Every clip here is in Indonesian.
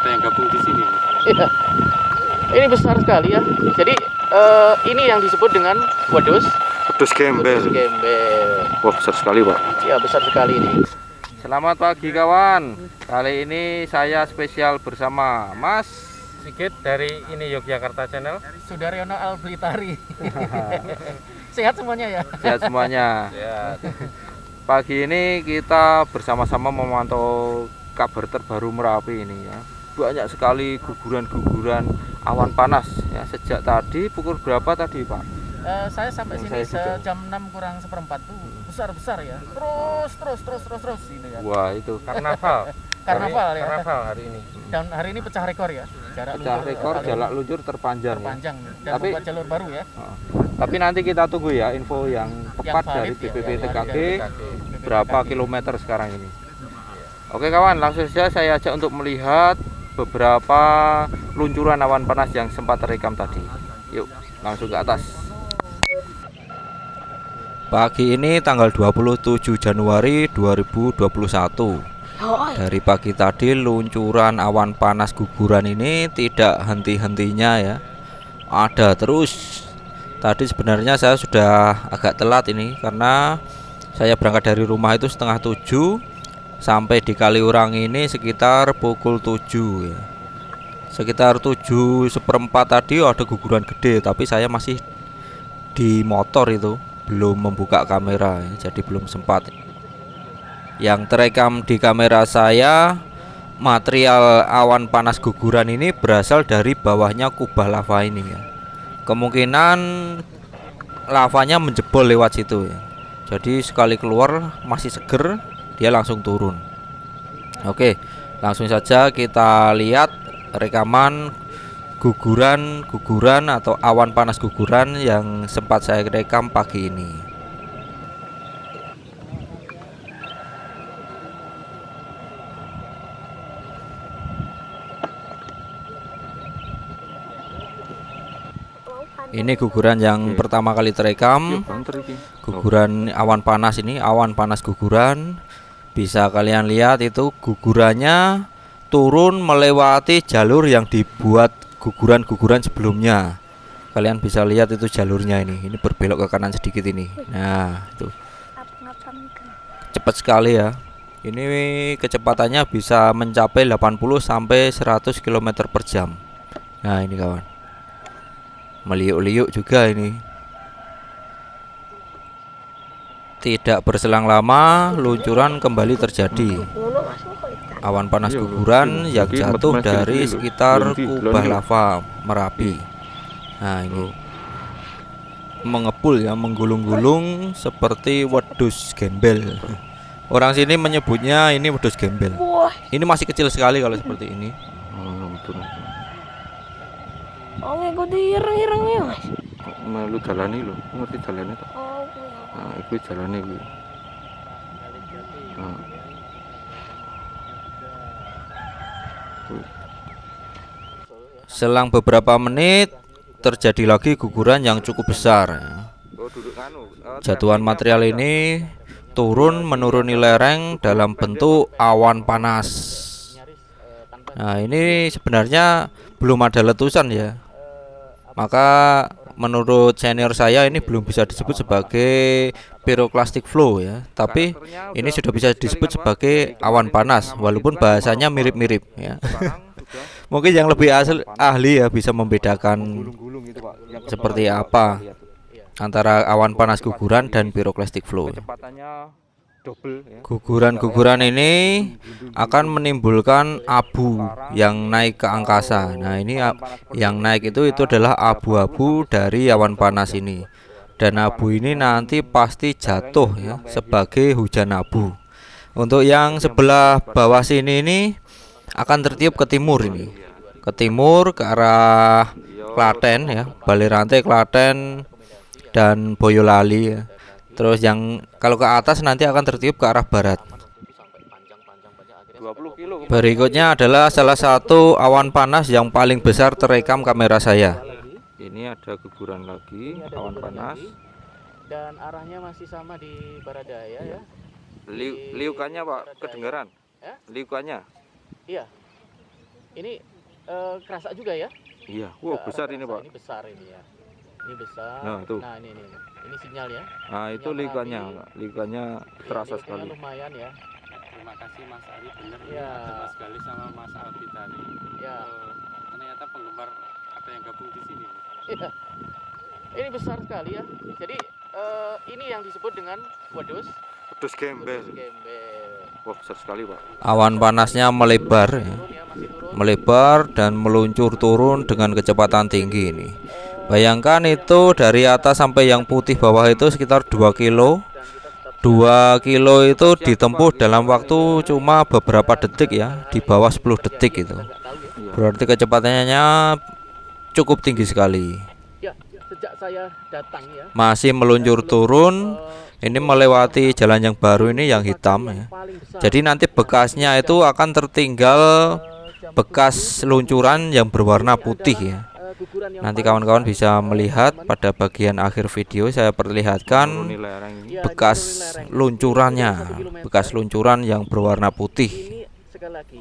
ada yang gabung di sini. Iya. Ini besar sekali ya. Jadi ini yang disebut dengan wedus. Wedus gembel. Wedus gembel. Wah, besar sekali, Pak. Ya, besar sekali ini. Selamat pagi kawan. Kali ini saya spesial bersama Mas Sigit dari ini Yogyakarta Channel. Sudaryono Alblitari. Sehat semuanya ya? Sehat semuanya. Sehat. Pagi ini kita bersama-sama memantau kabar terbaru Merapi ini ya. Banyak sekali guguran-guguran awan panas ya. Sejak tadi pukul berapa tadi, Pak? Saya sampai sini jam 6 kurang seperempat tuh besar-besar ya. Terus ini ya. Wah, itu karnaval. Karnaval ya. Karnaval hari ini. Dan hari ini pecah rekor ya. Pecah rekor jarak luncur terpanjang. Terpanjang Ya. dan Tapi membuat jalur baru ya. Tapi nanti kita tunggu ya info yang tepat dari BPPTKG berapa kilometer sekarang ini. Oke kawan, langsung saja saya ajak untuk melihat beberapa luncuran awan panas yang sempat terekam tadi. Yuk, langsung ke atas. Pagi ini tanggal 27 Januari 2021. Dari pagi tadi luncuran awan panas guguran ini tidak henti-hentinya ya. Ada terus. Tadi sebenarnya saya sudah agak telat ini karena saya berangkat dari rumah itu setengah 7, sampai di Kaliurang ini sekitar pukul 7 ya. Sekitar 7:15 tadi ada guguran gede, tapi saya masih di motor itu, belum membuka kamera ya, jadi belum sempat. Yang terekam di kamera saya, material awan panas guguran ini berasal dari bawahnya kubah lava ini ya. Kemungkinan lavanya menjebol lewat situ ya. Jadi sekali keluar masih seger, dia langsung turun. Oke, langsung saja kita lihat rekaman guguran atau awan panas guguran yang sempat saya rekam pagi ini. Ini guguran yang pertama kali terekam. Guguran awan panas ini, awan panas guguran. Bisa kalian lihat itu gugurannya turun melewati jalur yang dibuat guguran-guguran sebelumnya. Kalian bisa lihat itu jalurnya ini. Ini berbelok ke kanan sedikit ini. Nah, itu. Cepat sekali ya. Ini kecepatannya bisa mencapai 80 sampai 100 km per jam. Nah, ini kawan. Meliuk-liuk juga ini. Tidak berselang lama luncuran kembali terjadi. Awan panas guguran yang jatuh dari sekitar kubah lava Merapi. Nah, ini mengepul ya, menggulung-gulung seperti wedus gembel. Orang sini menyebutnya ini wedus gembel. Ini masih kecil sekali kalau seperti ini. Oh, gue dirang-irang ya, Mas. Malu jalani lo, ngerti jalannya tak? Oh, Nah, itu jalannya gue. Nah. Selang beberapa menit terjadi lagi guguran yang cukup besar. Jatuhan material ini turun menuruni lereng dalam bentuk awan panas. Nah, ini sebenarnya belum ada letusan ya. Maka menurut senior saya ini belum bisa disebut sebagai pyroclastic flow ya, tapi ini sudah bisa disebut sebagai awan panas walaupun bahasanya mirip-mirip ya. Mungkin yang lebih ahli ya bisa membedakan seperti apa antara awan panas guguran dan pyroclastic flow. Guguran-guguran ini akan menimbulkan abu yang naik ke angkasa. Nah, ini yang naik itu adalah abu-abu dari awan panas ini. Dan abu ini nanti pasti jatuh ya sebagai hujan abu. Untuk yang sebelah bawah sini ini akan tertiup ke timur ini. Ke timur ke arah Klaten ya, Balirantai, Klaten dan Boyolali ya. Terus yang kalau ke atas nanti akan tertiup ke arah barat. Berikutnya adalah salah satu awan panas yang paling besar terekam kamera saya. Ini ada guguran lagi, awan panas. Dan arahnya masih sama di Baradaya ya. Liukannya Pak, kedengaran? Ya? Liukannya? Iya. Ini kerasa juga ya? Iya. Wow, Nggak besar kerasa. ini, Pak. Ini besar ini ya. Ini besar. Nah, tuh. Nah, ini sinyal ya. Nah, itu Sinyal likuannya. Merapi. Likuannya terasa Likuannya sekali. lumayan ya. Terima kasih Mas Ari, bener Ya. ada Mas Gali sama Mas Albi tadi. Ya. Ternyata penggemar ada yang gabung di sini. Iya. Ini besar sekali ya. Jadi ini yang disebut dengan wedus. Pedus gembel. Wedus gembel. Wah, besar sekali, Pak. Awan panasnya melebar ya. Turun ya, masih turun. Melebar dan meluncur turun dengan kecepatan tinggi ini. Bayangkan itu dari atas sampai yang putih bawah itu sekitar 2 kilo. 2 kilo itu ditempuh dalam waktu cuma beberapa detik ya, di bawah 10 detik itu. Berarti kecepatannya cukup tinggi sekali. Ya, sejak saya datang ya. Masih meluncur turun. Ini melewati jalan yang baru ini yang hitam ya. Paling besar. Jadi nanti bekasnya itu akan tertinggal bekas luncuran yang berwarna putih ya. Guguran yang Nanti paling kawan-kawan besar, bisa melihat teman-teman. pada bagian akhir video saya Menuruni perlihatkan lereng ini. Ya, bekas ini lereng. luncurannya, 1 kilometer. bekas luncuran yang berwarna putih. Ini sekali lagi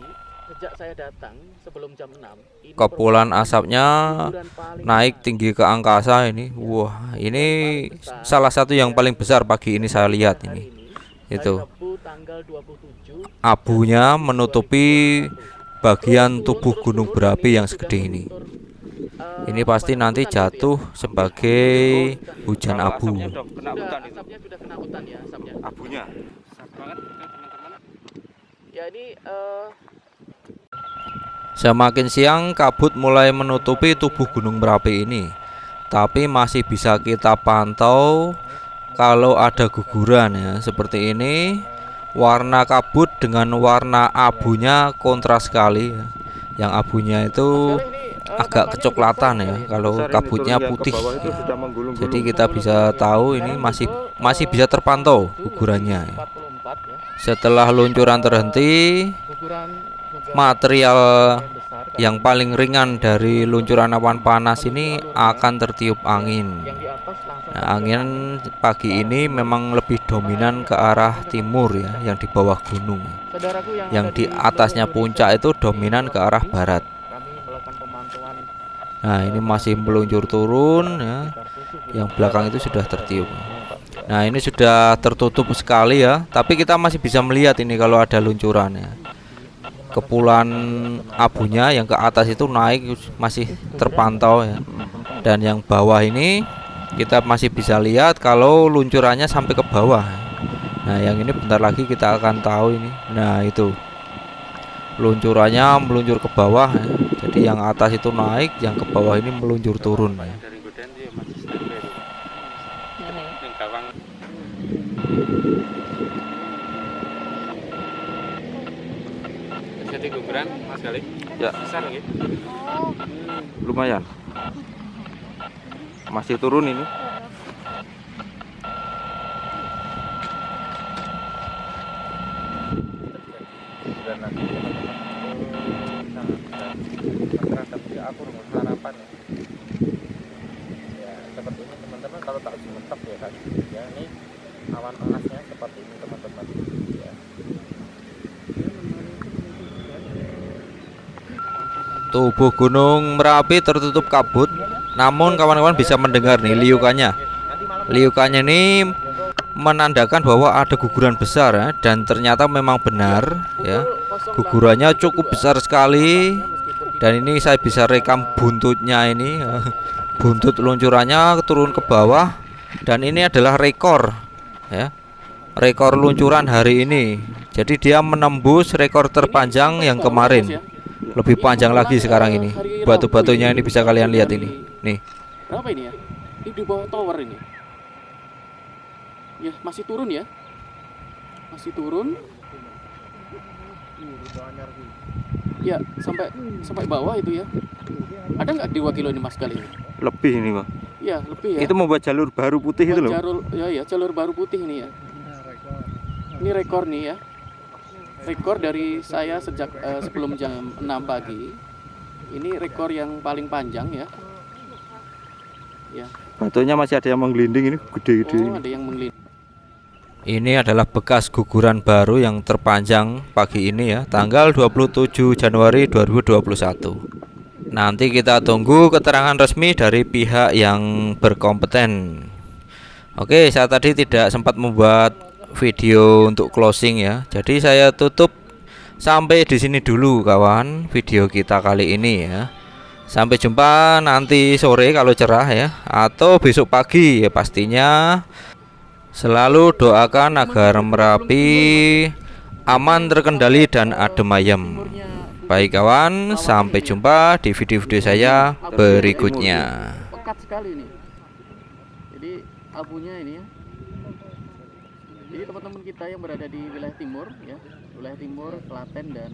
sejak saya datang sebelum jam 6 ini Kepulan merupakan asapnya guguran paling naik besar. tinggi ke angkasa ini. Wah, ini salah satu yang paling besar pagi ini saya lihat Hari ini. hari Itu Rabu tanggal 27 abunya menutupi bagian tubuh gunung berapi yang segede ini. Ini pasti nanti jatuh sebagai hujan Kalau abu. asapnya udah kena hutan itu. asapnya sudah kena hutan ya asapnya. Abunya. Besar banget itu teman-teman. Ya ini Semakin siang kabut mulai menutupi tubuh gunung berapi ini. Tapi masih bisa kita pantau kalau ada guguran ya seperti ini. Warna kabut dengan warna abunya kontras sekali ya. Yang abunya itu kali ini, agak dampaknya kecoklatan besar ya ini. kalau Besar ini, kabutnya turun lihat ke putih. bawah itu sudah menggulung-gulung. Jadi kita bisa tahu ini masih bisa terpantau gugurannya ya. 44 ya. Setelah luncuran terhenti, Guguran material besar yang paling ringan dari luncuran awan panas ini akan tertiup angin. yang di atas langsung Nah, angin pagi ini memang lebih dominan ke arah timur ya, yang di bawah gunung. saudaraku Yang ada di atasnya seluruh puncak Indonesia, itu dominan ke arah barat. kami melakukan pemantauan Nah, ini masih meluncur turun ya. sekitar 7 Yang belakang itu sudah tertiup. Nah, ini sudah tertutup sekali ya, tapi kita masih bisa melihat ini kalau ada luncurannya. Kepulan abunya yang ke atas itu naik masih terpantau ya. Dan yang bawah ini kita masih bisa lihat kalau luncurannya sampai ke bawah. Nah, yang ini bentar lagi kita akan tahu ini. Nah, itu luncurannya meluncur ke bawah ya. Jadi yang atas itu naik, yang ke bawah ini meluncur turun ya. Dari Godan dia masih standby itu. Yang gawang jadi guguran Mas Gali. Ya. Besar gitu. Lumayan. Masih turun ini. Bulan lagi teman-teman terasa seperti aku dengan harapan ya. Ya seperti ini teman-teman kalau tak sementok ya kan. Ya ini awan panasnya seperti ini teman-teman. Ya. Tubuh gunung Merapi tertutup kabut, namun kawan-kawan bisa mendengar nih liukannya. Liukannya ini menandakan bahwa ada guguran besar ya, dan ternyata memang benar ya. Gugurannya cukup besar sekali, dan ini saya bisa rekam buntutnya ini. Buntut luncurannya turun ke bawah, dan ini adalah rekor ya. Rekor luncuran hari ini. Jadi dia menembus rekor terpanjang yang kemarin. Lebih panjang lagi sekarang ini. Batu-batunya ini bisa kalian lihat ini. Nih. berapa ini ya? Ini di bawah tower ini. Ya, masih turun ya. Masih turun. Ya, sampai bawah itu ya. Ada nggak di 2 kilo ini Mas kali ini? Lebih ini, Pak. Ya, lebih ya. Itu membuat jalur baru putih itu loh. Jalur baru putih ini ya. Ini rekor nih ya. Rekor dari saya sejak sebelum jam 6 pagi. Ini rekor yang paling panjang ya. Ya. Batunya masih ada yang menggelinding ini, gede-gede. Oh, ada yang mengelinding. Ini adalah bekas guguran baru yang terpanjang pagi ini ya, tanggal 27 Januari 2021. Nanti kita tunggu keterangan resmi dari pihak yang berkompeten. Oke, saya tadi tidak sempat membuat video untuk closing ya. Jadi saya tutup sampai di sini dulu kawan video kita kali ini ya. Sampai jumpa nanti sore kalau cerah ya, atau besok pagi ya pastinya. Selalu doakan agar Merapi aman, terkendali dan adem ayem. Baik kawan, sampai jumpa di video-video saya berikutnya. Pekat sekali nih. Jadi abunya ini ya. Jadi teman-teman kita yang berada di wilayah timur ya, wilayah timur, Klaten dan